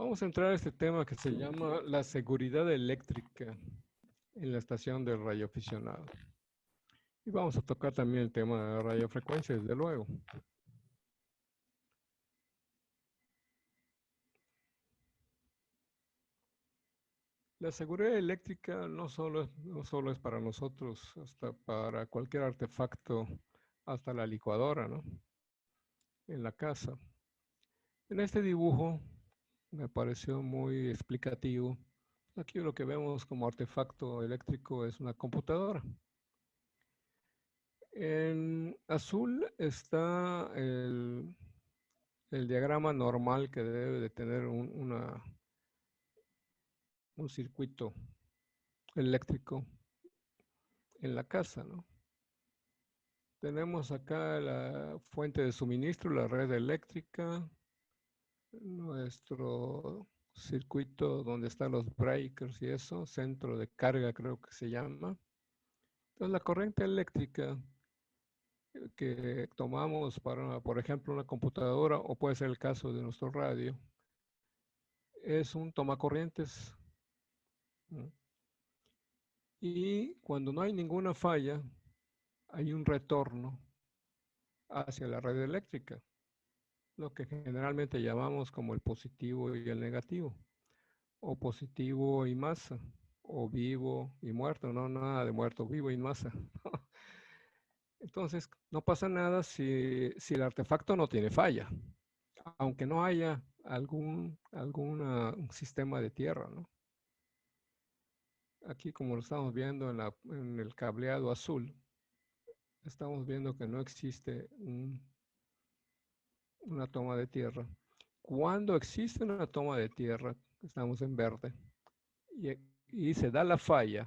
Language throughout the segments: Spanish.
Vamos a entrar a este tema que se llama la seguridad eléctrica en la estación de radioaficionado. Y vamos a tocar también el tema de la radiofrecuencia, desde luego. La seguridad eléctrica no solo es para nosotros, hasta para cualquier artefacto, hasta la licuadora, ¿no? En la casa. En este dibujo me pareció muy explicativo. Aquí lo que vemos como artefacto eléctrico es una computadora. En azul está el diagrama normal que debe de tener un circuito eléctrico en la casa, ¿no? Tenemos acá la fuente de suministro, la red eléctrica, nuestro circuito donde están los breakers y eso, centro de carga creo que se llama. Entonces la corriente eléctrica que tomamos para, por ejemplo, una computadora, o puede ser el caso de nuestro radio, es un tomacorrientes. ¿No? Y cuando no hay ninguna falla, hay un retorno hacia la red eléctrica, lo que generalmente llamamos como el positivo y el negativo, o positivo y masa, o vivo y muerto, no nada de muerto, vivo y masa. Entonces, no pasa nada si el artefacto no tiene falla, aunque no haya algún sistema de tierra, ¿no? Aquí, como lo estamos viendo en el cableado azul, estamos viendo que no existe una toma de tierra. Cuando existe una toma de tierra, estamos en verde, y, y se da la falla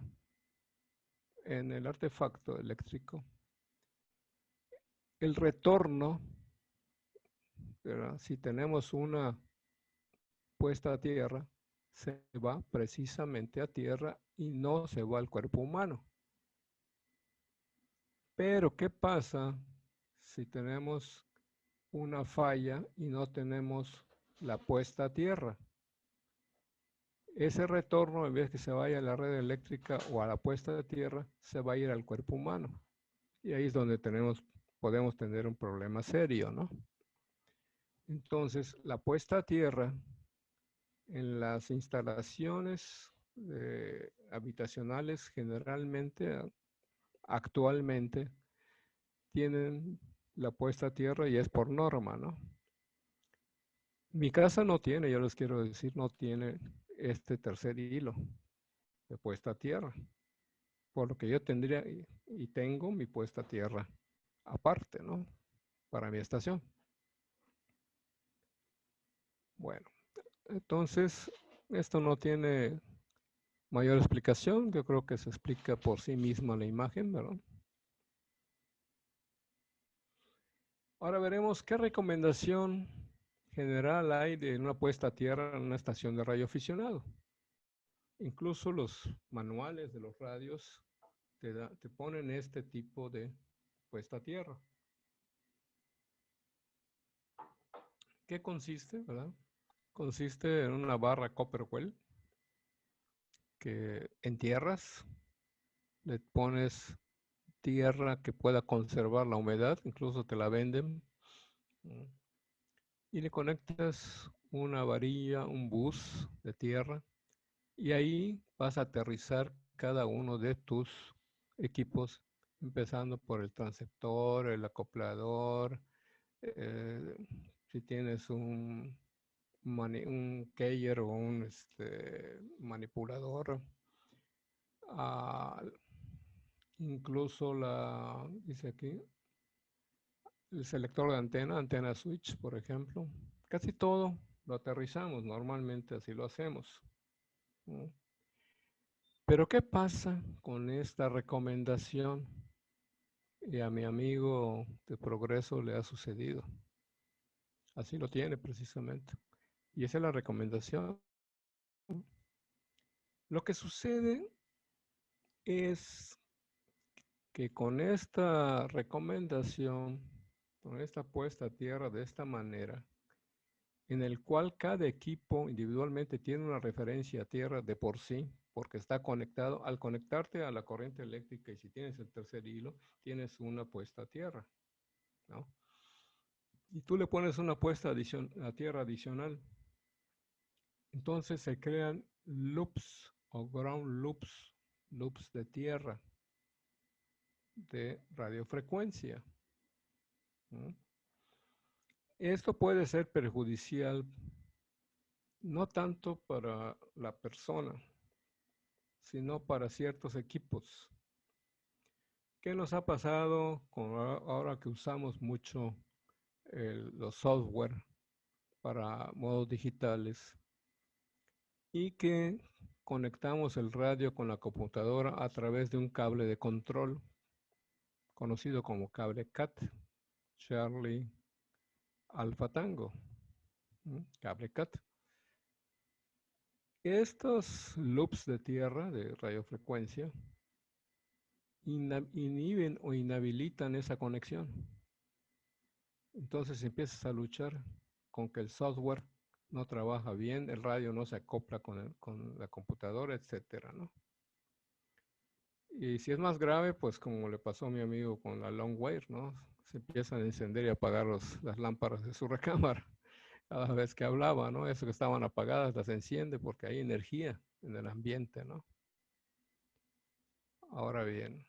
en el artefacto eléctrico, el retorno, ¿verdad? Si tenemos una puesta a tierra, se va precisamente a tierra y no se va al cuerpo humano. Pero, ¿qué pasa si tenemos una falla y no tenemos la puesta a tierra? Ese retorno, en vez que se vaya a la red eléctrica o a la puesta de tierra, se va a ir al cuerpo humano. Y ahí es donde podemos tener un problema serio, ¿no? Entonces, la puesta a tierra en las instalaciones habitacionales generalmente, actualmente, tienen la puesta a tierra y es por norma, ¿no? Mi casa no tiene, yo les quiero decir, no tiene este tercer hilo de puesta a tierra. Por lo que yo tendría y tengo mi puesta a tierra aparte, ¿no? Para mi estación. Bueno, entonces esto no tiene mayor explicación. Yo creo que se explica por sí misma la imagen, ¿verdad? Ahora veremos qué recomendación general hay de una puesta a tierra en una estación de radioaficionado. Incluso los manuales de los radios te ponen este tipo de puesta a tierra. ¿Qué consiste, verdad? Consiste en una barra Copperwell que entierras, le pones tierra que pueda conservar la humedad, incluso te la venden, y le conectas una varilla, un bus de tierra, y ahí vas a aterrizar cada uno de tus equipos, empezando por el transceptor, el acoplador, si tienes un keyer o un manipulador, incluso dice aquí, el selector de antena switch, por ejemplo. Casi todo lo aterrizamos, normalmente así lo hacemos, ¿no? Pero ¿qué pasa con esta recomendación? Y a mi amigo de Progreso le ha sucedido. Así lo tiene precisamente. Y esa es la recomendación. Lo que sucede es que con esta recomendación, con esta puesta a tierra de esta manera, en el cual cada equipo individualmente tiene una referencia a tierra de por sí, porque está conectado. Al conectarte a la corriente eléctrica y si tienes el tercer hilo, tienes una puesta a tierra, ¿no? Y tú le pones una puesta a tierra adicional. Entonces se crean loops o ground loops, loops de tierra, de radiofrecuencia, ¿no? Esto puede ser perjudicial no tanto para la persona, sino para ciertos equipos. ¿Qué nos ha pasado ahora que usamos mucho los software para modos digitales y que conectamos el radio con la computadora a través de un cable de control conocido como cable CAT, Charlie Alpha Tango, cable CAT? Estos loops de tierra de radiofrecuencia inhiben o inhabilitan esa conexión. Entonces empiezas a luchar con que el software no trabaja bien, el radio no se acopla con la computadora, etcétera, ¿no? Y si es más grave, pues como le pasó a mi amigo con la long wire, ¿no? Se empiezan a encender y apagar las lámparas de su recámara cada vez que hablaba, ¿no? Eso que estaban apagadas las enciende porque hay energía en el ambiente, ¿no? Ahora bien,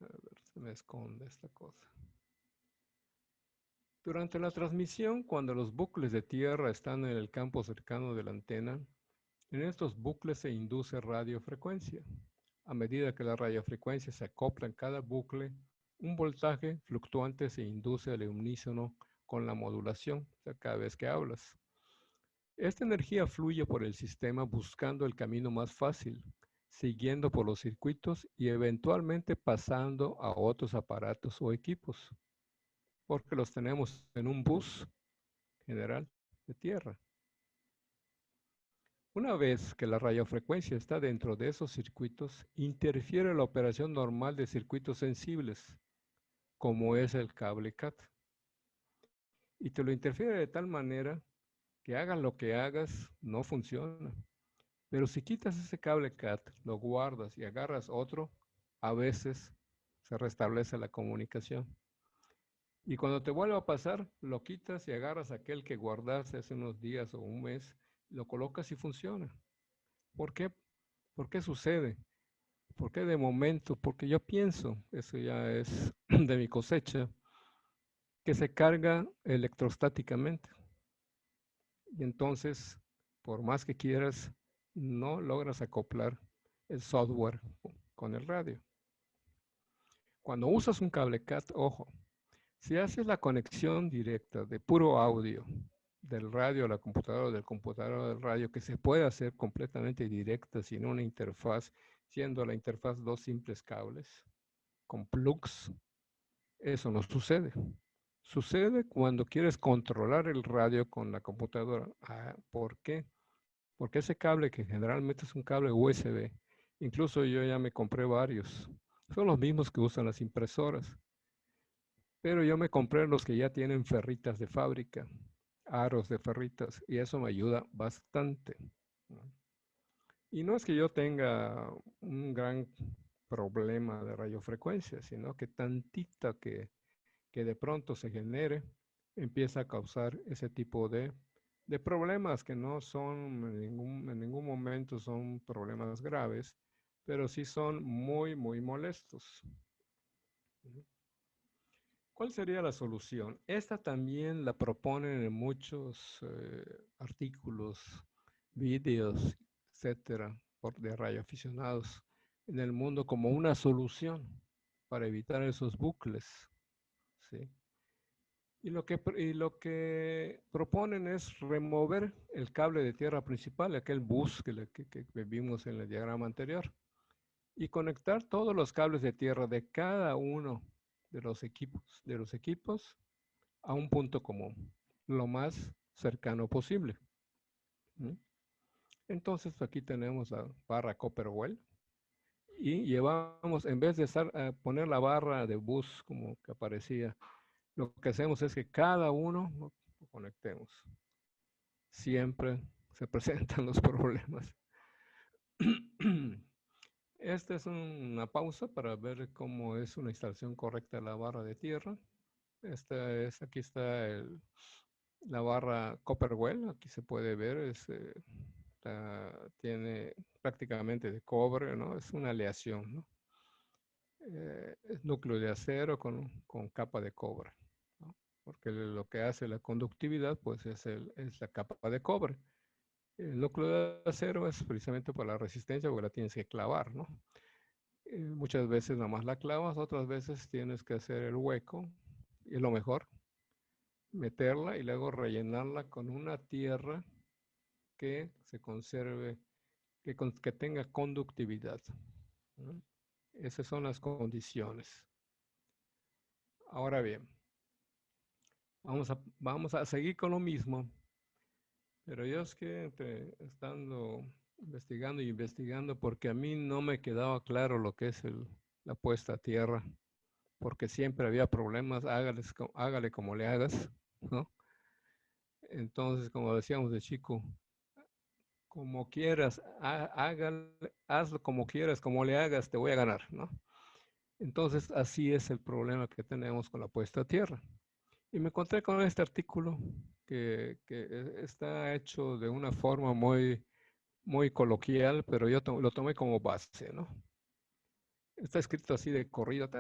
a ver, se me esconde esta cosa. Durante la transmisión, cuando los bucles de tierra están en el campo cercano de la antena, en estos bucles se induce radiofrecuencia. A medida que la radiofrecuencia se acopla en cada bucle, un voltaje fluctuante se induce al unísono con la modulación, o sea, cada vez que hablas. Esta energía fluye por el sistema buscando el camino más fácil, siguiendo por los circuitos y eventualmente pasando a otros aparatos o equipos, porque los tenemos en un bus general de tierra. Una vez que la radiofrecuencia está dentro de esos circuitos, interfiere la operación normal de circuitos sensibles, como es el cable CAT. Y te lo interfiere de tal manera que hagas lo que hagas, no funciona. Pero si quitas ese cable CAT, lo guardas y agarras otro, a veces se restablece la comunicación. Y cuando te vuelva a pasar, lo quitas y agarras aquel que guardaste hace unos días o un mes, lo colocas y funciona. ¿Por qué? ¿Por qué sucede? ¿Por qué de momento? Porque yo pienso, eso ya es de mi cosecha, que se carga electrostáticamente. Y entonces, por más que quieras, no logras acoplar el software con el radio. Cuando usas un cable CAT, ojo, si haces la conexión directa de puro audio del radio a la computadora, del computador al radio, que se puede hacer completamente directa sin una interfaz, siendo la interfaz dos simples cables con plugs, eso no sucede. Sucede cuando quieres controlar el radio con la computadora. ¿Por qué? Porque ese cable que generalmente es un cable USB, incluso yo ya me compré varios, son los mismos que usan las impresoras, pero yo me compré los que ya tienen ferritas de fábrica, aros de ferritas, y eso me ayuda bastante, ¿no? Y no es que yo tenga un gran problema de radiofrecuencia, sino que tantita que de pronto se genere, empieza a causar ese tipo de problemas que no son en ningún momento son problemas graves, pero sí son muy, muy molestos. ¿Cuál sería la solución? Esta también la proponen en muchos artículos, vídeos, etcétera, de radioaficionados en el mundo como una solución para evitar esos bucles, ¿sí? Y lo que proponen es remover el cable de tierra principal, aquel bus que vimos en el diagrama anterior, y conectar todos los cables de tierra de cada uno de los equipos a un punto común, lo más cercano posible. ¿Mm? Entonces aquí tenemos la barra Copperwell y llevamos, en vez de poner la barra de bus como que aparecía, lo que hacemos es que cada uno lo conectemos. Siempre se presentan los problemas. Esta es una pausa para ver cómo es una instalación correcta de la barra de tierra. Aquí está la barra Copperwell, aquí se puede ver, tiene prácticamente de cobre, ¿no? Es una aleación, ¿no? Es núcleo de acero con capa de cobre, ¿no? Porque lo que hace la conductividad, pues es la capa de cobre. El núcleo de acero es precisamente por la resistencia, porque la tienes que clavar, ¿no? Muchas veces nada más la clavas, otras veces tienes que hacer el hueco, y lo mejor, meterla y luego rellenarla con una tierra que se conserve, que tenga conductividad, ¿no? Esas son las condiciones. Ahora bien, vamos a seguir con lo mismo, pero yo es que estando investigando y investigando, porque a mí no me quedaba claro lo que es la puesta a tierra, porque siempre había problemas, hágale como le hagas, ¿no? Entonces, como decíamos de chico, como quieras, hazlo como quieras, como le hagas, te voy a ganar, ¿no? Entonces, así es el problema que tenemos con la puesta a tierra. Y me encontré con este artículo que está hecho de una forma muy, muy coloquial, pero yo lo tomé como base, ¿no? Está escrito así de corrido,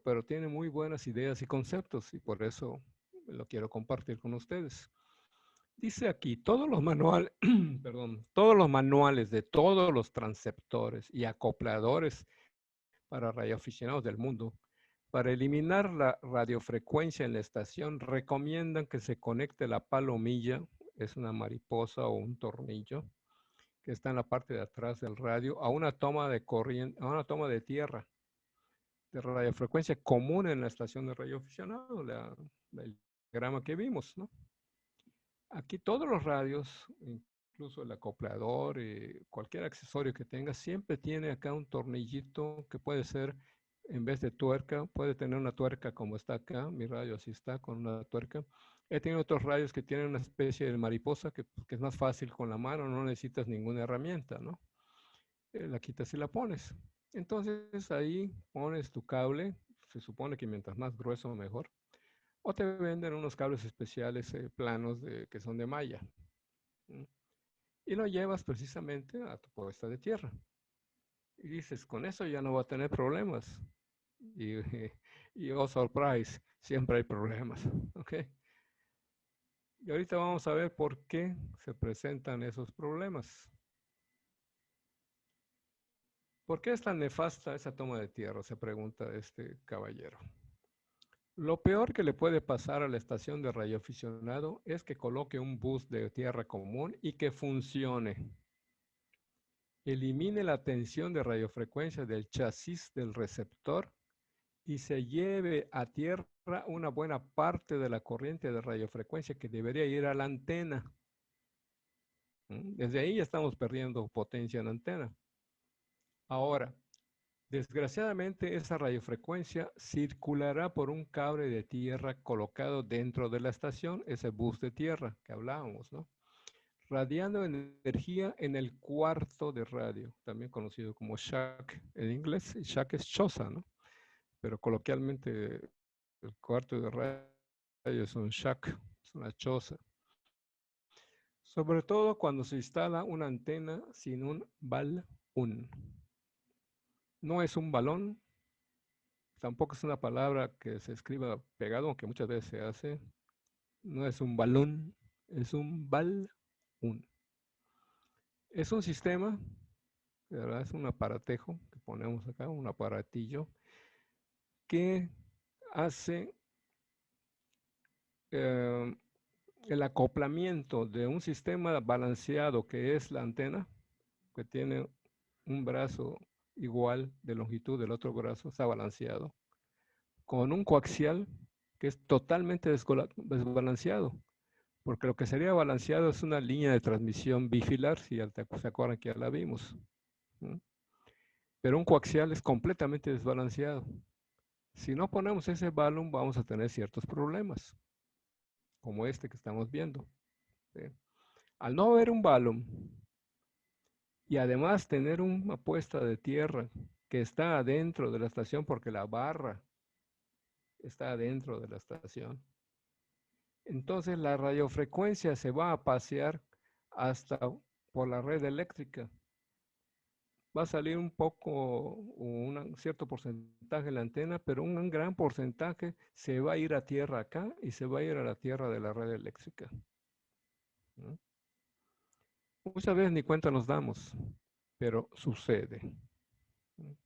pero tiene muy buenas ideas y conceptos, y por eso lo quiero compartir con ustedes. Dice aquí, todos los manuales, perdón, todos los manuales de todos los transceptores y acopladores para radioaficionados del mundo, para eliminar la radiofrecuencia en la estación, recomiendan que se conecte la palomilla, es una mariposa o un tornillo, que está en la parte de atrás del radio, a una toma de corriente, a una toma de tierra de radiofrecuencia común en la estación de radioaficionado, el diagrama que vimos, ¿no? Aquí todos los radios, incluso el acoplador, cualquier accesorio que tenga, siempre tiene acá un tornillito que puede ser, en vez de tuerca, puede tener una tuerca como está acá, mi radio así está, con una tuerca. He tenido otros radios que tienen una especie de mariposa que es más fácil con la mano, no necesitas ninguna herramienta, ¿no? La quitas y la pones. Entonces ahí pones tu cable, se supone que mientras más grueso mejor. O te venden unos cables especiales planos que son de malla. Y lo llevas precisamente a tu puesta de tierra. Y dices, con eso ya no va a tener problemas. Y, y oh, surprise, siempre hay problemas. ¿Ok? Y ahorita vamos a ver por qué se presentan esos problemas. ¿Por qué es tan nefasta esa toma de tierra? Se pregunta este caballero. Lo peor que le puede pasar a la estación de radioaficionado es que coloque un bus de tierra común y que funcione. Elimine la tensión de radiofrecuencia del chasis del receptor y se lleve a tierra una buena parte de la corriente de radiofrecuencia que debería ir a la antena. Desde ahí ya estamos perdiendo potencia en la antena. Ahora, desgraciadamente, esa radiofrecuencia circulará por un cable de tierra colocado dentro de la estación, ese bus de tierra que hablábamos, ¿no? Radiando energía en el cuarto de radio, también conocido como shack en inglés. Shack es choza, ¿no? Pero coloquialmente el cuarto de radio es un shack, es una choza. Sobre todo cuando se instala una antena sin un balún. No es un balón, tampoco es una palabra que se escriba pegado, aunque muchas veces se hace. No es un balón, es un balún. Es un sistema, ¿verdad? Es un aparatejo que ponemos acá, un aparatillo, que hace el acoplamiento de un sistema balanceado que es la antena, que tiene un brazo igual de longitud del otro brazo, está balanceado, con un coaxial que es totalmente desbalanceado, porque lo que sería balanceado es una línea de transmisión bifilar, si se acuerdan que ya la vimos, ¿no? Pero un coaxial es completamente desbalanceado. Si no ponemos ese balón, vamos a tener ciertos problemas, como este que estamos viendo. ¿Sí? Al no haber un balón y además tener una puesta de tierra que está adentro de la estación porque la barra está adentro de la estación, entonces la radiofrecuencia se va a pasear hasta por la red eléctrica. Va a salir un poco, un cierto porcentaje de la antena, pero un gran porcentaje se va a ir a tierra acá y se va a ir a la tierra de la red eléctrica, ¿no? Muchas veces ni cuenta nos damos, pero sucede, ¿no?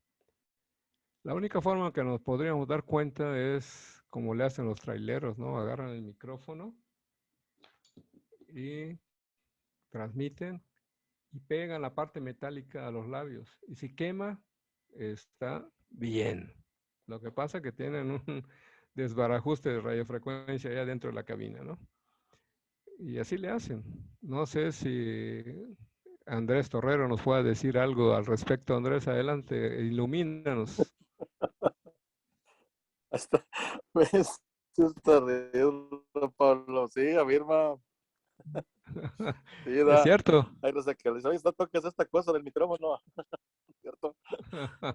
La única forma que nos podríamos dar cuenta es como le hacen los traileros, ¿no? Agarran el micrófono y transmiten y pegan la parte metálica a los labios. Y si quema, está bien. Lo que pasa es que tienen un desbarajuste de radiofrecuencia allá dentro de la cabina, ¿no? Y así le hacen. No sé si Andrés Torrero nos puede decir algo al respecto. Andrés, adelante, ilumínanos. Hasta me está riendo, Pablo. Sí, afirma. Sí, Es da. cierto. Hay raza que le dice, oye, no toques esta cosa del micrófono, ¿cierto?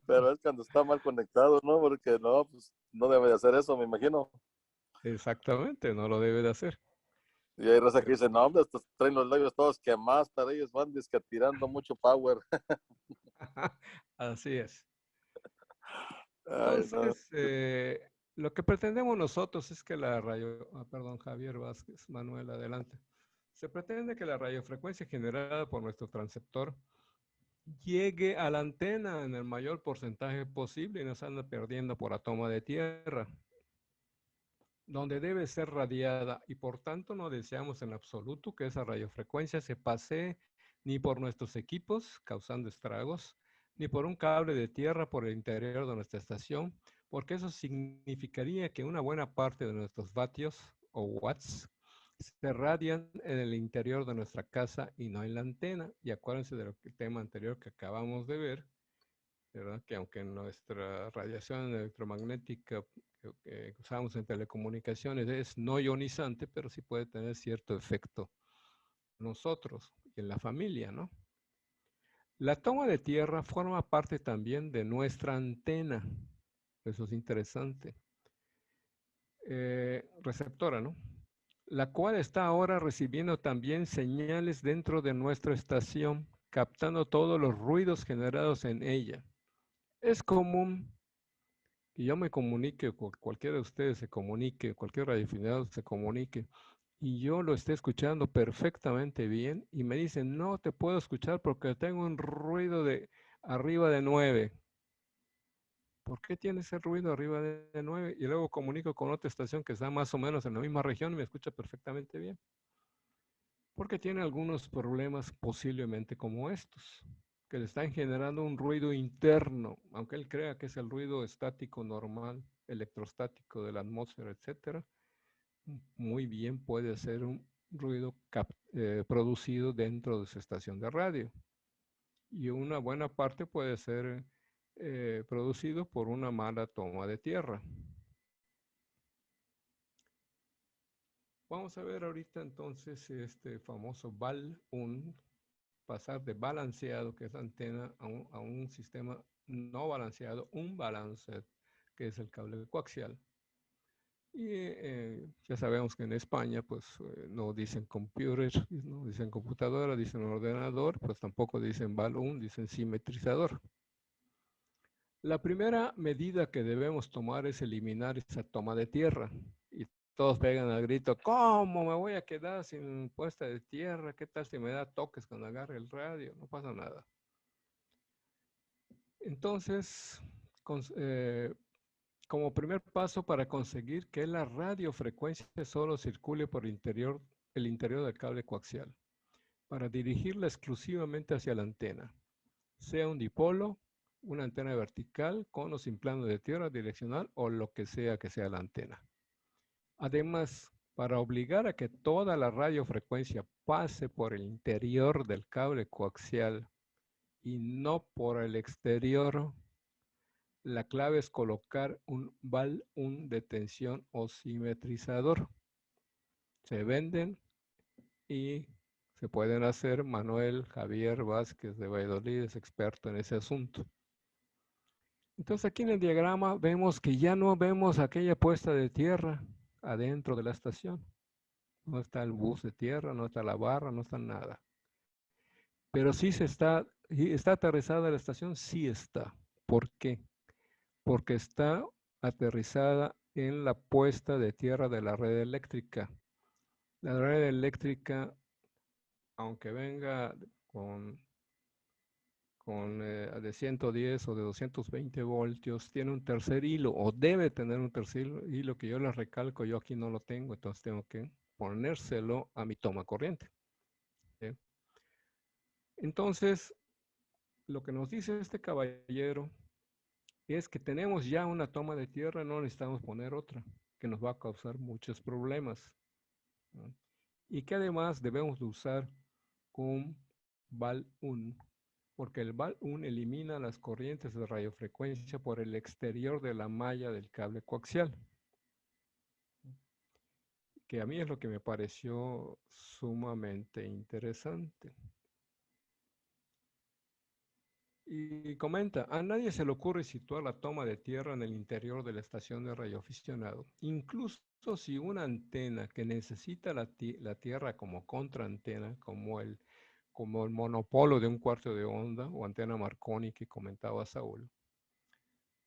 Pero es cuando está mal conectado, ¿no? Porque no, pues no debe de hacer eso, me imagino. Exactamente, no lo debe de hacer. Y hay raza que Pero dice, no, hombre, estos traen los labios todos quemados, pero ellos van disque tirando mucho power. así es. Ay, no. Entonces, lo que pretendemos nosotros es que la radio, perdón, Javier Vázquez, Manuel, adelante. Se pretende que la radiofrecuencia generada por nuestro transceptor llegue a la antena en el mayor porcentaje posible y no se anda perdiendo por la toma de tierra, donde debe ser radiada y por tanto no deseamos en absoluto que esa radiofrecuencia se pase ni por nuestros equipos causando estragos, ni por un cable de tierra por el interior de nuestra estación, porque eso significaría que una buena parte de nuestros vatios o watts se radian en el interior de nuestra casa y no en la antena. Y acuérdense del tema anterior que acabamos de ver, ¿verdad? Que aunque nuestra radiación electromagnética que usamos en telecomunicaciones es no ionizante, pero sí puede tener cierto efecto en nosotros y en la familia, ¿no? La toma de tierra forma parte también de nuestra antena. Eso es interesante. Receptora, ¿no? La cual está ahora recibiendo también señales dentro de nuestra estación, captando todos los ruidos generados en ella. Es común que yo me comunique, o cualquiera de ustedes se comunique, cualquier radioaficionado se comunique, y yo lo esté escuchando perfectamente bien, y me dicen, no te puedo escuchar porque tengo un ruido de arriba de 9. ¿Por qué tiene ese ruido arriba de 9? Y luego comunico con otra estación que está más o menos en la misma región y me escucha perfectamente bien. Porque tiene algunos problemas posiblemente como estos, que le están generando un ruido interno, aunque él crea que es el ruido estático normal, electrostático de la atmósfera, etcétera, muy bien puede ser un ruido producido dentro de su estación de radio. Y una buena parte puede ser producido por una mala toma de tierra. Vamos a ver ahorita entonces este famoso BAL1, pasar de balanceado, que es la antena, a un sistema no balanceado, un balanced, que es el cable coaxial. Y ya sabemos que en España pues no dicen computer, no dicen computadora, dicen ordenador, pues tampoco dicen balloon, dicen simetrizador. La primera medida que debemos tomar es eliminar esa toma de tierra. Y todos pegan al grito, ¿cómo me voy a quedar sin puesta de tierra? ¿Qué tal si me da toques cuando agarre el radio? No pasa nada. Entonces, como primer paso para conseguir que la radiofrecuencia solo circule por el interior del cable coaxial, para dirigirla exclusivamente hacia la antena, sea un dipolo, una antena vertical con o sin plano de tierra direccional o lo que sea la antena. Además, para obligar a que toda la radiofrecuencia pase por el interior del cable coaxial y no por el exterior. La clave es colocar un balun de tensión o simetrizador. Se venden y se pueden hacer. Manuel Javier Vázquez de Valladolid es experto en ese asunto. Entonces aquí en el diagrama vemos que ya no vemos aquella puesta de tierra adentro de la estación. No está el bus de tierra, no está la barra, no está nada. Pero sí está aterrizada la estación, sí está. ¿Por qué? Porque está aterrizada en la puesta de tierra de la red eléctrica. La red eléctrica, aunque venga de 110 o de 220 voltios, tiene un tercer hilo o debe tener un tercer hilo que yo les recalco, yo aquí no lo tengo, entonces tengo que ponérselo a mi toma corriente. ¿Sí? Entonces, lo que nos dice este caballero es que tenemos ya una toma de tierra, no necesitamos poner otra, que nos va a causar muchos problemas, ¿no? Y que además debemos de usar un BAL1, porque el BAL1 elimina las corrientes de radiofrecuencia por el exterior de la malla del cable coaxial, que a mí es lo que me pareció sumamente interesante. Y comenta, a nadie se le ocurre situar la toma de tierra en el interior de la estación de radioaficionado, incluso si una antena que necesita la tierra como contraantena, como el monopolo de un cuarto de onda o antena Marconi que comentaba Saúl,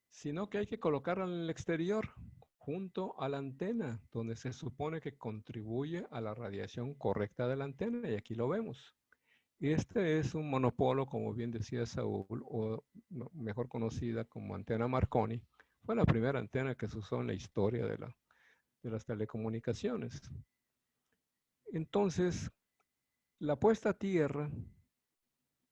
sino que hay que colocarla en el exterior, junto a la antena, donde se supone que contribuye a la radiación correcta de la antena, y aquí lo vemos. Este es un monopolo, como bien decía Saúl, o mejor conocida como antena Marconi. Fue la primera antena que se usó en la historia de las telecomunicaciones. Entonces, la puesta a tierra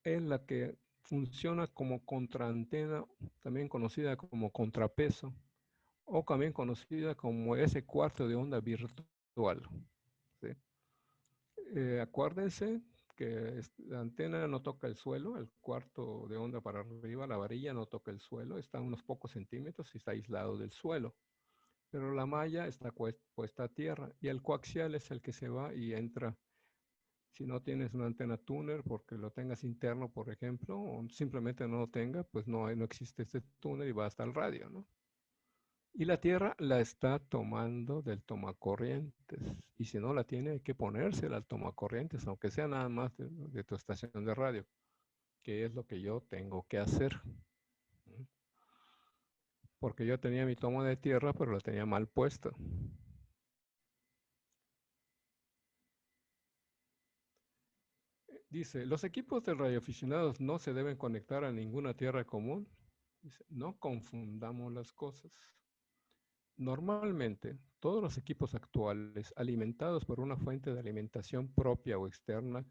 es la que funciona como contraantena, también conocida como contrapeso, o también conocida como ese cuarto de onda virtual. ¿Sí? Acuérdense que la antena no toca el suelo, el cuarto de onda para arriba, la varilla no toca el suelo, está a unos pocos centímetros y está aislado del suelo. Pero la malla está puesta a tierra y el coaxial es el que se va y entra. Si no tienes una antena tuner, porque lo tengas interno, por ejemplo, o simplemente no lo tenga, pues no existe este túnel y va hasta el radio, ¿no? Y la tierra la está tomando del tomacorrientes. Y si no la tiene, hay que ponérsela al tomacorrientes, aunque sea nada más de tu estación de radio, que es lo que yo tengo que hacer. Porque yo tenía mi toma de tierra, pero la tenía mal puesta. Dice, los equipos de radioaficionados no se deben conectar a ninguna tierra común. Dice, no confundamos las cosas. Normalmente, todos los equipos actuales alimentados por una fuente de alimentación propia o externa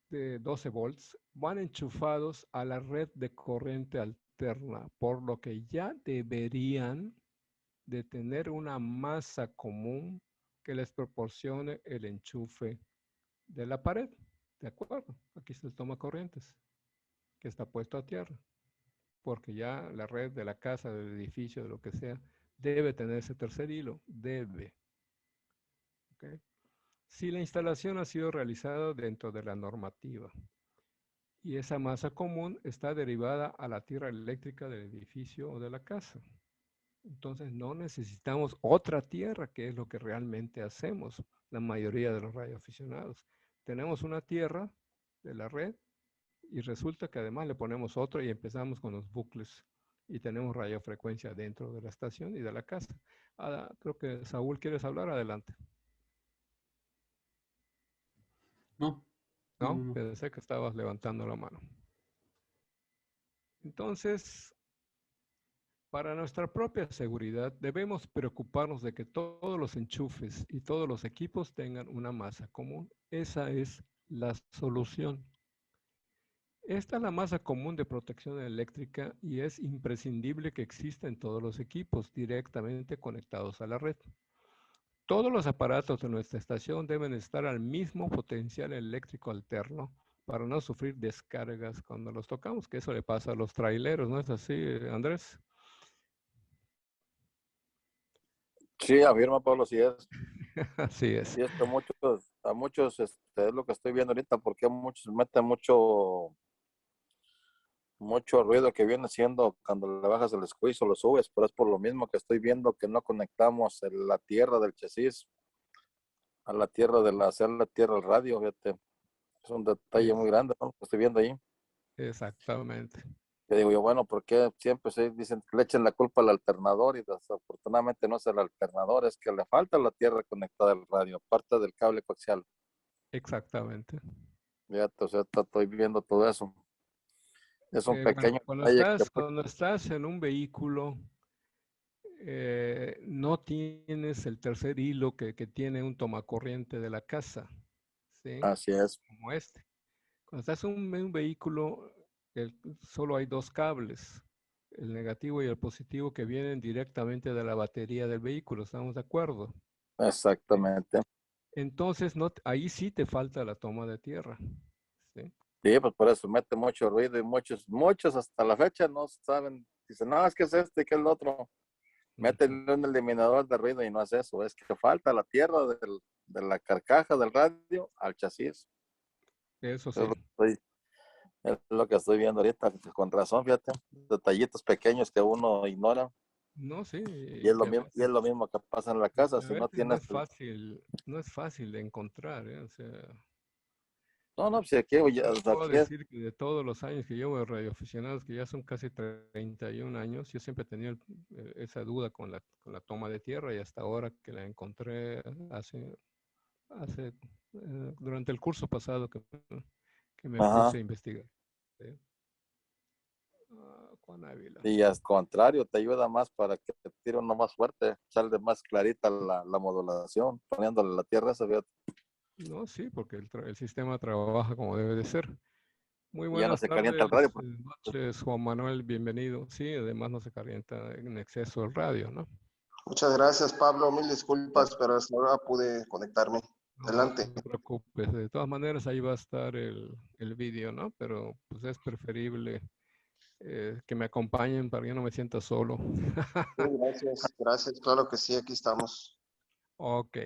de 12 volts van enchufados a la red de corriente alterna, por lo que ya deberían de tener una masa común que les proporcione el enchufe de la pared. ¿De acuerdo? Aquí está el toma corrientes, que está puesto a tierra, porque ya la red de la casa, del edificio, de lo que sea, debe tener ese tercer hilo, debe. ¿Okay? Si la instalación ha sido realizada dentro de la normativa y esa masa común está derivada a la tierra eléctrica del edificio o de la casa. Entonces no necesitamos otra tierra, que es lo que realmente hacemos la mayoría de los radioaficionados. Tenemos una tierra de la red y resulta que además le ponemos otra y empezamos con los bucles y tenemos radiofrecuencia dentro de la estación y de la casa. Creo que Saúl, ¿quieres hablar? Adelante. No, no, ¿No? no, no. Pensé que estabas levantando la mano. Entonces, para nuestra propia seguridad, debemos preocuparnos de que todos los enchufes y todos los equipos tengan una masa común. Esa es la solución. Esta es la masa común de protección eléctrica y es imprescindible que exista en todos los equipos directamente conectados a la red. Todos los aparatos de nuestra estación deben estar al mismo potencial eléctrico alterno para no sufrir descargas cuando los tocamos, que eso le pasa a los traileros, ¿no es así, Andrés? Sí, afirma Pablo, sí es. Así es. Y es que a muchos, es lo que estoy viendo ahorita, porque a muchos meten mucho ruido que viene siendo cuando le bajas el squeeze o lo subes, pero es por lo mismo que estoy viendo que no conectamos la tierra del chasis a la tierra hacer la tierra al radio, fíjate. Es un detalle muy grande, ¿no? Que estoy viendo ahí. Exactamente. Que digo yo, bueno, ¿por qué siempre se dicen que le echen la culpa al alternador? Y desafortunadamente no es el alternador, es que le falta la tierra conectada al radio, parte del cable coaxial. Exactamente. Fíjate, o sea, estoy viendo todo eso. Es un Bueno, pequeño detalle que cuando estás en un vehículo, no tienes el tercer hilo que tiene un tomacorriente de la casa, ¿sí? así es. Como este. Cuando estás en un vehículo, solo hay dos cables, el negativo y el positivo, que vienen directamente de la batería del vehículo, ¿estamos de acuerdo? ¿Sí? Exactamente. Entonces, no, ahí sí te falta la toma de tierra, ¿sí? Sí, pues por eso mete mucho ruido y muchos hasta la fecha no saben. Dicen, no, es que es este, que es el otro. Ujú. Meten un eliminador de ruido y no es eso. Es que falta la tierra de la carcaja del radio al chasis. Eso Es sí. lo que estoy viendo ahorita. Con razón, fíjate. Detallitos pequeños que uno ignora. No, sí, Y es lo mismo, y es lo mismo que pasa en la casa. a Si no veces no tienes, es fácil, no es fácil de encontrar, ¿eh? O sea, no, no, pues aquí, oye, yo o sea, puedo aquí es, decir que de todos los años que llevo de radioaficionados, que ya son casi 31 años, yo siempre tenía esa duda con la toma de tierra, y hasta ahora que la encontré hace durante el curso pasado que me puse ajá. a investigar. ¿Sí? Juan Ávila. Y al contrario, te ayuda más para que te tire uno más fuerte, sale más clarita la modulación, poniéndole la tierra esa, fíjate, No, sí, porque el sistema trabaja como debe de ser. Muy y ya no buenas se calienta el radio. tardes, noches, Juan Manuel, bienvenido. Sí, además no se calienta en exceso el radio, ¿no? Muchas gracias, Pablo. Mil disculpas, pero hasta ahora pude conectarme. No, Adelante. no te preocupes. De todas maneras, ahí va a estar el vídeo, ¿no? Pero pues es preferible que me acompañen para que yo no me sienta solo. Sí, gracias, gracias. Claro que sí, aquí estamos. Ok.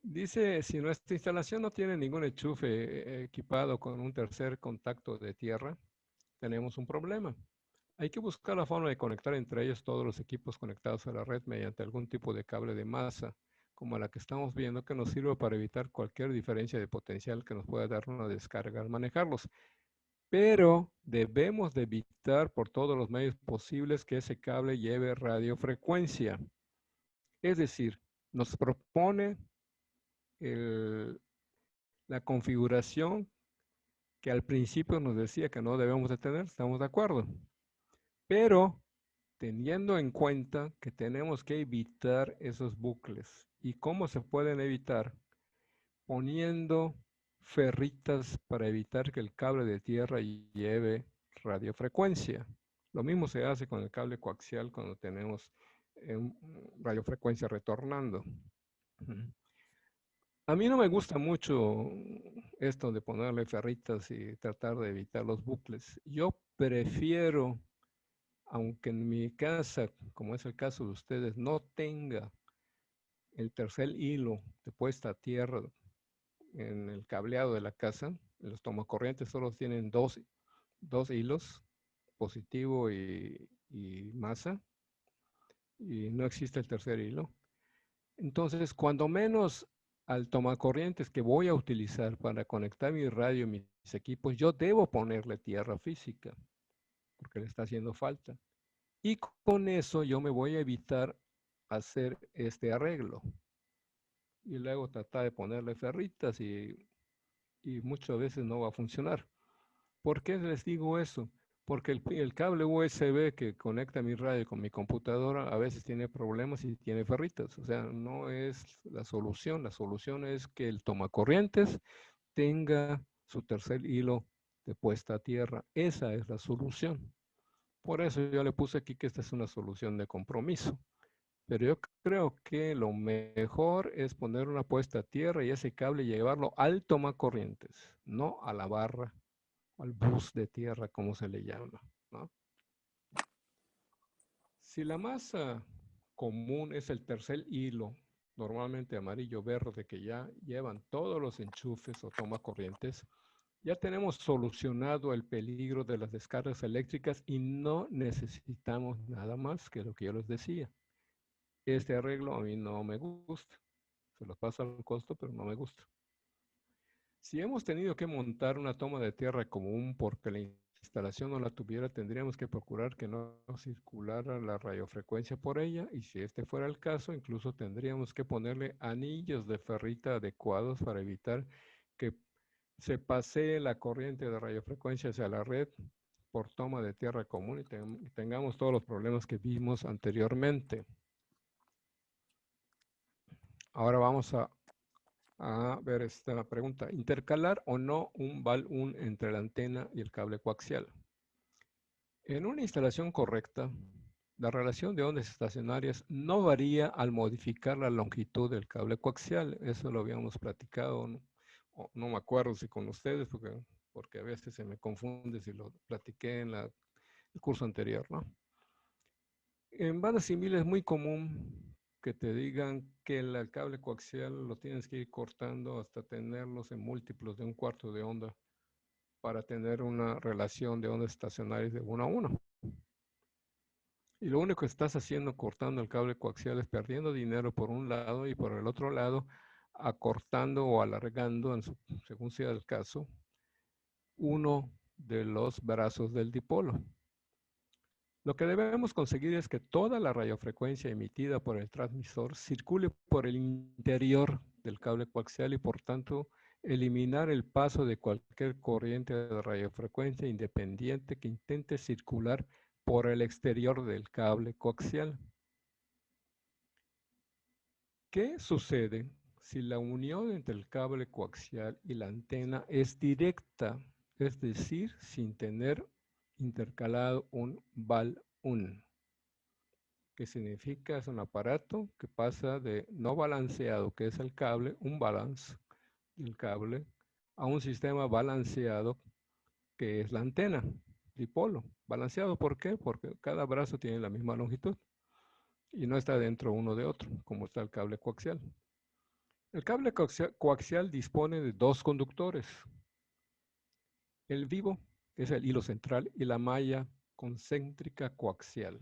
Dice, si nuestra instalación no tiene ningún enchufe equipado con un tercer contacto de tierra, tenemos un problema. Hay que buscar la forma de conectar entre ellos todos los equipos conectados a la red mediante algún tipo de cable de masa, como la que estamos viendo, que nos sirva para evitar cualquier diferencia de potencial que nos pueda dar una descarga al manejarlos. Pero debemos de evitar por todos los medios posibles que ese cable lleve radiofrecuencia. Es decir, nos propone la configuración que al principio nos decía que no debemos de tener, estamos de acuerdo. Pero teniendo en cuenta que tenemos que evitar esos bucles. ¿Y cómo se pueden evitar? Poniendo ferritas para evitar que el cable de tierra lleve radiofrecuencia. Lo mismo se hace con el cable coaxial cuando tenemos radiofrecuencia retornando. A mí no me gusta mucho esto de ponerle ferritas y tratar de evitar los bucles. Yo prefiero, aunque en mi casa, como es el caso de ustedes, no tenga el tercer hilo de puesta a tierra en el cableado de la casa, los tomacorrientes solo tienen dos hilos, positivo y masa, y no existe el tercer hilo. Entonces, cuando menos al tomacorrientes que voy a utilizar para conectar mi radio y mis equipos, yo debo ponerle tierra física, porque le está haciendo falta. Y con eso yo me voy a evitar hacer este arreglo. Y luego tratar de ponerle ferritas y muchas veces no va a funcionar. ¿Por qué les digo eso? Porque el cable USB que conecta mi radio con mi computadora a veces tiene problemas y tiene ferritas. O sea, no es la solución. La solución es que el tomacorrientes tenga su tercer hilo de puesta a tierra. Esa es la solución. Por eso yo le puse aquí que esta es una solución de compromiso. Pero yo creo que lo mejor es poner una puesta a tierra y ese cable llevarlo al tomacorrientes, no a la barra, al bus de tierra, como se le llama, ¿no? Si la masa común es el tercer hilo, normalmente amarillo verde, que ya llevan todos los enchufes o tomacorrientes, ya tenemos solucionado el peligro de las descargas eléctricas y no necesitamos nada más que lo que yo les decía. Este arreglo a mí no me gusta. Se los paso al costo, pero no me gusta. Si hemos tenido que montar una toma de tierra común porque la instalación no la tuviera, tendríamos que procurar que no circulara la radiofrecuencia por ella, y si este fuera el caso, incluso tendríamos que ponerle anillos de ferrita adecuados para evitar que se pasee la corriente de radiofrecuencia hacia la red por toma de tierra común y tengamos todos los problemas que vimos anteriormente. Ahora vamos a ver esta pregunta. ¿Intercalar o no un BAL1 entre la antena y el cable coaxial? En una instalación correcta, la relación de ondas estacionarias no varía al modificar la longitud del cable coaxial. Eso lo habíamos platicado, ¿no? No me acuerdo si con ustedes, porque a veces se me confunde si lo platiqué en el curso anterior, ¿no? En bandas civiles es muy común que te digan que el cable coaxial lo tienes que ir cortando hasta tenerlos en múltiplos de 1/4 de onda para tener una relación de ondas estacionarias de 1 a 1. Y lo único que estás haciendo cortando el cable coaxial es perdiendo dinero por un lado y por el otro lado acortando o alargando, según sea el caso, uno de los brazos del dipolo. Lo que debemos conseguir es que toda la radiofrecuencia emitida por el transmisor circule por el interior del cable coaxial y por tanto eliminar el paso de cualquier corriente de radiofrecuencia independiente que intente circular por el exterior del cable coaxial. ¿Qué sucede si la unión entre el cable coaxial y la antena es directa, es decir, sin tener intercalado un BAL1? Que significa es un aparato que pasa de no balanceado, que es el cable, un balance del cable, a un sistema balanceado, que es la antena, dipolo. Balanceado, ¿por qué? Porque cada brazo tiene la misma longitud y no está dentro uno de otro, como está el cable coaxial. El cable coaxial dispone de 2 conductores. El vivo es el hilo central y la malla concéntrica coaxial.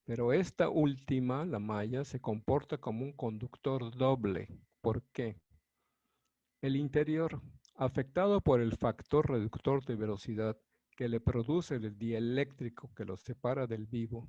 Pero esta última, la malla, se comporta como un conductor doble. ¿Por qué? El interior, afectado por el factor reductor de velocidad que le produce el dieléctrico que lo separa del vivo,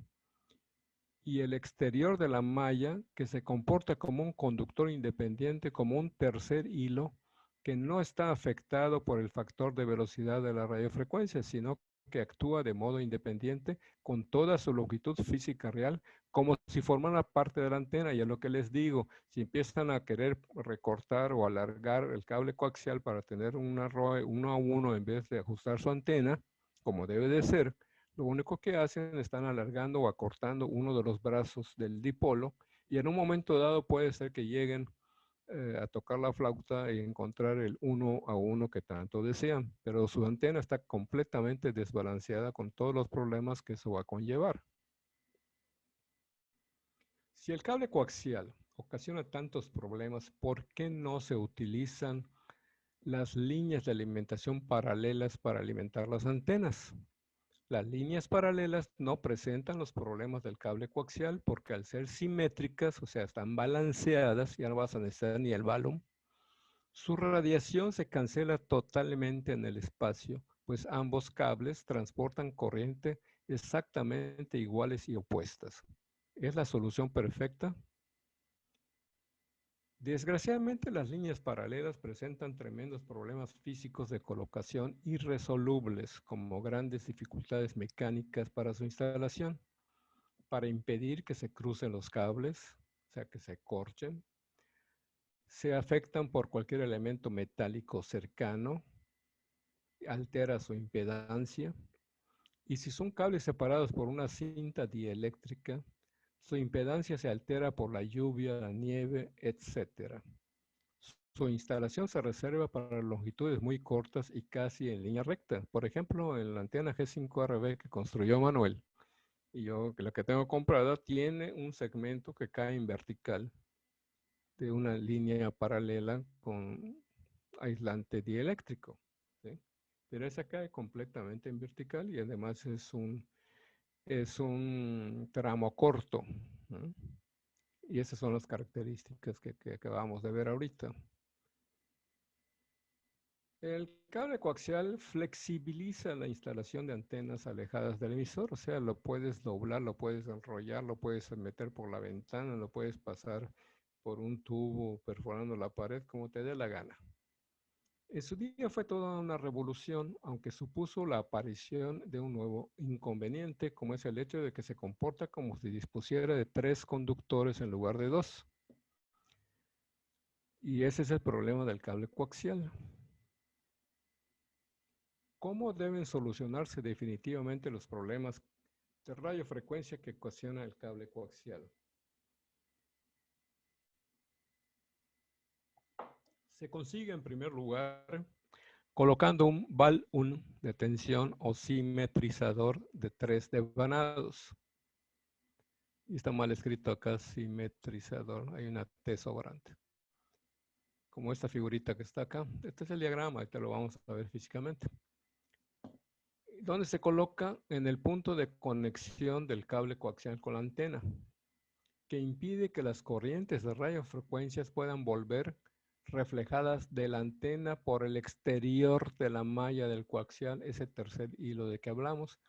y el exterior de la malla, que se comporta como un conductor independiente, como un tercer hilo, que no está afectado por el factor de velocidad de la radiofrecuencia, sino que actúa de modo independiente con toda su longitud física real, como si formara parte de la antena. Y es lo que les digo, si empiezan a querer recortar o alargar el cable coaxial para tener una ROE 1 a 1 en vez de ajustar su antena, como debe de ser, lo único que hacen, están alargando o acortando uno de los brazos del dipolo, y en un momento dado puede ser que lleguen a tocar la flauta y encontrar el 1 a 1 que tanto desean, pero su antena está completamente desbalanceada con todos los problemas que eso va a conllevar. Si el cable coaxial ocasiona tantos problemas, ¿por qué no se utilizan las líneas de alimentación paralelas para alimentar las antenas? Las líneas paralelas no presentan los problemas del cable coaxial porque al ser simétricas, o sea, están balanceadas, ya no vas a necesitar ni el balón. Su radiación se cancela totalmente en el espacio, pues ambos cables transportan corriente exactamente iguales y opuestas. ¿Es la solución perfecta? Desgraciadamente, las líneas paralelas presentan tremendos problemas físicos de colocación irresolubles, como grandes dificultades mecánicas para su instalación, para impedir que se crucen los cables, o sea, que se corchen. Se afectan por cualquier elemento metálico cercano, altera su impedancia, y si son cables separados por una cinta dieléctrica, Su impedancia se altera por la lluvia, la nieve, etc. Su instalación se reserva para longitudes muy cortas y casi en línea recta. Por ejemplo, en la antena G5RB que construyó Manuel, y yo la que tengo comprada, tiene un segmento que cae en vertical de una línea paralela con aislante dieléctrico, ¿sí? Pero esa cae completamente en vertical y además es un tramo corto, ¿no? Y esas son las características que acabamos de ver ahorita. El cable coaxial flexibiliza la instalación de antenas alejadas del emisor, o sea, lo puedes doblar, lo puedes enrollar, lo puedes meter por la ventana, lo puedes pasar por un tubo perforando la pared, como te dé la gana. En su día fue toda una revolución, aunque supuso la aparición de un nuevo inconveniente, como es el hecho de que se comporta como si dispusiera de 3 conductores en lugar de 2. Y ese es el problema del cable coaxial. ¿Cómo deben solucionarse definitivamente los problemas de radiofrecuencia que ocasiona el cable coaxial? Se consigue en primer lugar colocando un BAL1 de tensión o simetrizador de 3 devanados. Y está mal escrito acá, simetrizador, hay una T sobrante. Como esta figurita que está acá. Este es el diagrama, ahorita lo vamos a ver físicamente. Donde se coloca en el punto de conexión del cable coaxial con la antena, que impide que las corrientes de radiofrecuencias puedan volver reflejadas de la antena por el exterior de la malla del coaxial, ese tercer hilo de que hablamos,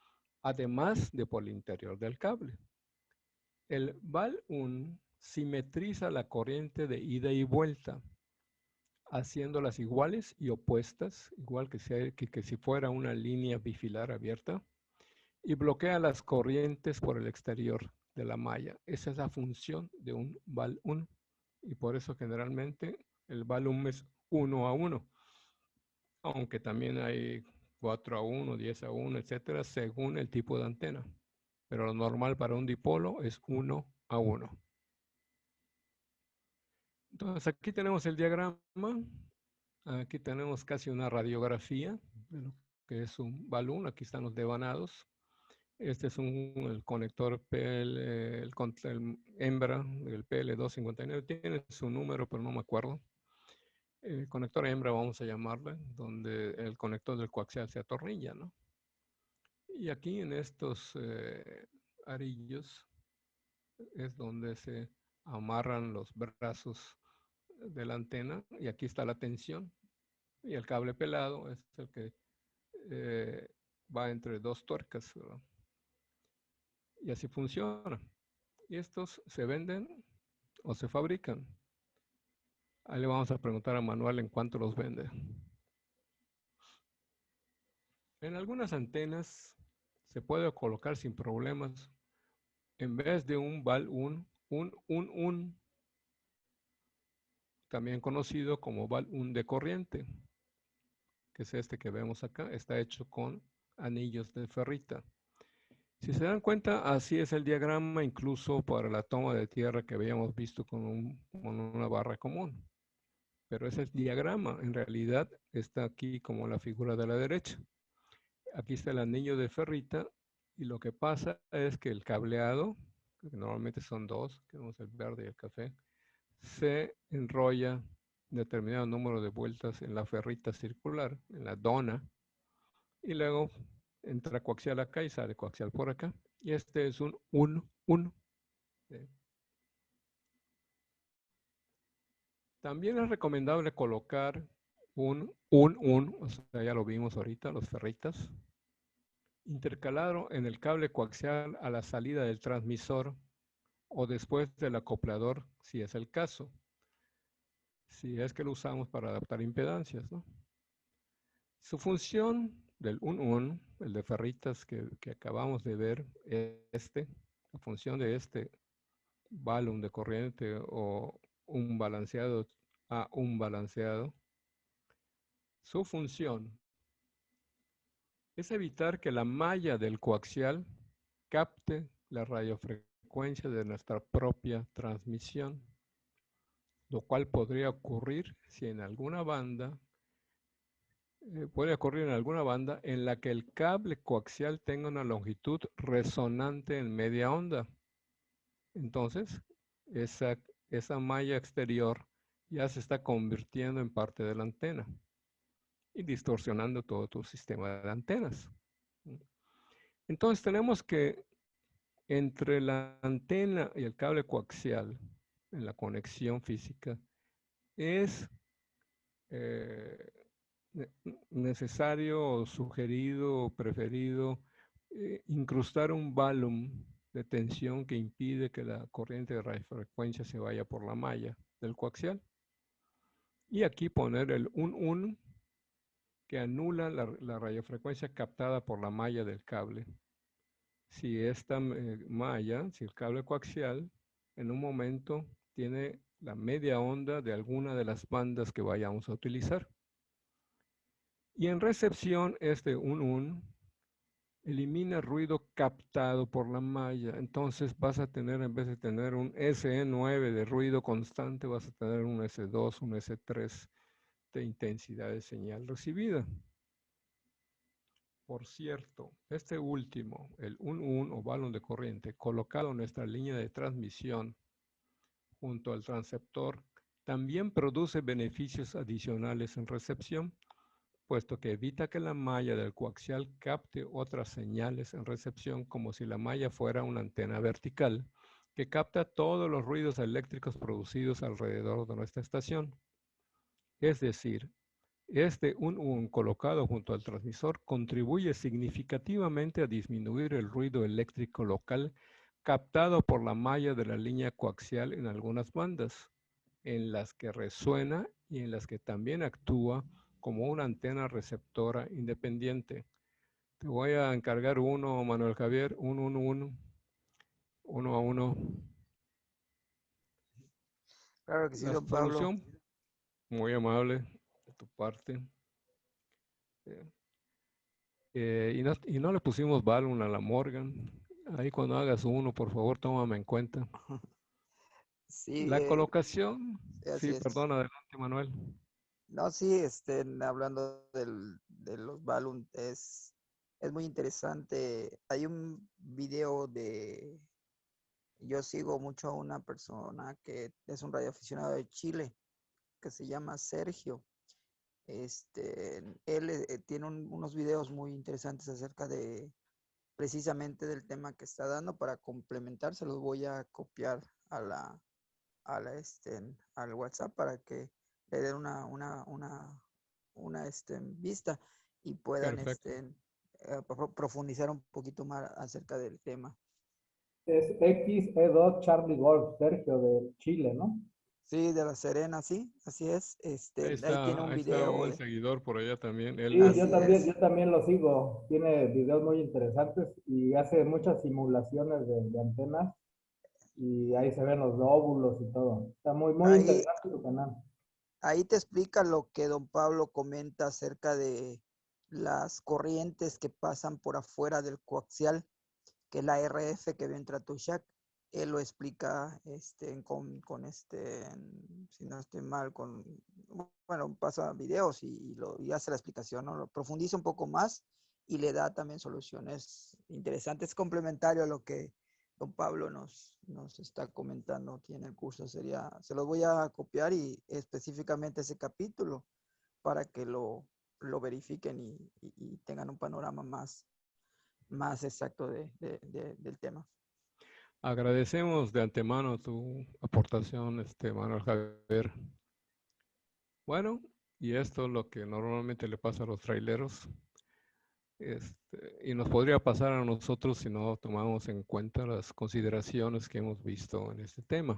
además de por el interior del cable. El BAL1 simetriza la corriente de ida y vuelta, haciéndolas iguales y opuestas, igual que si fuera una línea bifilar abierta, y bloquea las corrientes por el exterior de la malla. Esa es la función de un BAL1, y por eso generalmente el BAL1 es 1 a 1, aunque también hay 4 a 1, 10 a 1, etcétera, según el tipo de antena. Pero lo normal para un dipolo es 1 a 1. Entonces aquí tenemos el diagrama, aquí tenemos casi una radiografía de lo que es un BAL1, aquí están los devanados. Este es el conector PL, el hembra del PL259, tiene su número pero no me acuerdo. El conector hembra vamos a llamarle, donde el conector del coaxial se atornilla, ¿no? Y aquí en estos arillos es donde se amarran los brazos de la antena y aquí está la tensión y el cable pelado es el que va entre 2 tuercas, ¿verdad? Y así funciona. Y estos se venden o se fabrican. Ahí le vamos a preguntar a Manuel en cuánto los vende. En algunas antenas se puede colocar sin problemas, en vez de un BAL1, un también conocido como BAL1 de corriente, que es este que vemos acá, está hecho con anillos de ferrita. Si se dan cuenta, así es el diagrama, incluso para la toma de tierra que habíamos visto con una barra común. Pero ese es el diagrama, en realidad está aquí como la figura de la derecha. Aquí está el anillo de ferrita y lo que pasa es que el cableado, que normalmente son 2, que vemos el verde y el café, se enrolla determinado número de vueltas en la ferrita circular, en la dona, y luego entra coaxial acá y sale coaxial por acá. Y este es un 1. También es recomendable colocar un, o sea, ya lo vimos ahorita, los ferritas, intercalado en el cable coaxial a la salida del transmisor o después del acoplador, si es el caso, si es que lo usamos para adaptar impedancias, ¿no? Su función del 1, el de ferritas que acabamos de ver, la función de este balón de corriente o un balanceado a un balanceado, su función es evitar que la malla del coaxial capte la radiofrecuencia radiofrecuencia de nuestra propia transmisión, lo cual podría ocurrir si en alguna banda, puede ocurrir en alguna banda en la que el cable coaxial tenga una longitud resonante en media onda. Entonces, esa malla exterior ya se está convirtiendo en parte de la antena y distorsionando todo tu sistema de antenas. Entonces tenemos que entre la antena y el cable coaxial en la conexión física es necesario, sugerido, preferido incrustar un balun de tensión que impide que la corriente de radiofrecuencia se vaya por la malla del coaxial. Y aquí poner el un que anula la radiofrecuencia captada por la malla del cable. Si esta malla, si el cable coaxial, en un momento tiene la media onda de alguna de las bandas que vayamos a utilizar. Y en recepción, este un elimina ruido captado por la malla. Entonces vas a tener, en vez de tener un SE9 de ruido constante, vas a tener un S2, un S3 de intensidad de señal recibida. Por cierto, este último, el un o balón de corriente, colocado en nuestra línea de transmisión junto al transceptor, también produce beneficios adicionales en recepción, puesto que evita que la malla del coaxial capte otras señales en recepción, como si la malla fuera una antena vertical que capta todos los ruidos eléctricos producidos alrededor de nuestra estación. Es decir, este un colocado junto al transmisor contribuye significativamente a disminuir el ruido eléctrico local captado por la malla de la línea coaxial en algunas bandas, en las que resuena y en las que también actúa como una antena receptora independiente. Te voy a encargar uno, Manuel Javier, uno a uno. Claro que sí, La don Pablo. solución, muy amable de tu parte. Y no le pusimos balón a la Morgan. Ahí cuando hagas uno, por favor, tómame en cuenta. Sí, La colocación, así sí, es. perdón, adelante, Manuel. No, sí, hablando de los balloons, es muy interesante. Hay un video yo sigo mucho a una persona que es un radioaficionado de Chile, que se llama Sergio. Él tiene unos videos muy interesantes acerca de precisamente del tema que está dando. Para complementar, se los voy a copiar al WhatsApp para que le den una vista y puedan Perfecto. profundizar un poquito más acerca del tema. Es XE2 Charlie Golf, Sergio de Chile, ¿no? Sí, de La Serena, sí, así es. Ahí tiene un Ahí está un video. buen seguidor por allá también. Él, Sí, yo Así es. también lo sigo. Tiene videos muy interesantes y hace muchas simulaciones de antenas y ahí se ven los lóbulos y todo. Está muy Ahí, interesante su canal. ahí te explica lo que don Pablo comenta acerca de las corrientes que pasan por afuera del coaxial, que es la RF que entra a tu shack. Él lo explica si no estoy mal, bueno, pasa videos y hace la explicación, ¿no? Lo profundiza un poco más y le da también soluciones interesantes, complementario a lo que don Pablo nos está comentando aquí en el curso. Se los voy a copiar y específicamente ese capítulo para que lo verifiquen y tengan un panorama más exacto del tema. agradecemos de antemano tu aportación, Manuel Javier. Bueno, y esto es lo que normalmente le pasa a los traileros. Y nos podría pasar a nosotros si no tomamos en cuenta las consideraciones que hemos visto en este tema.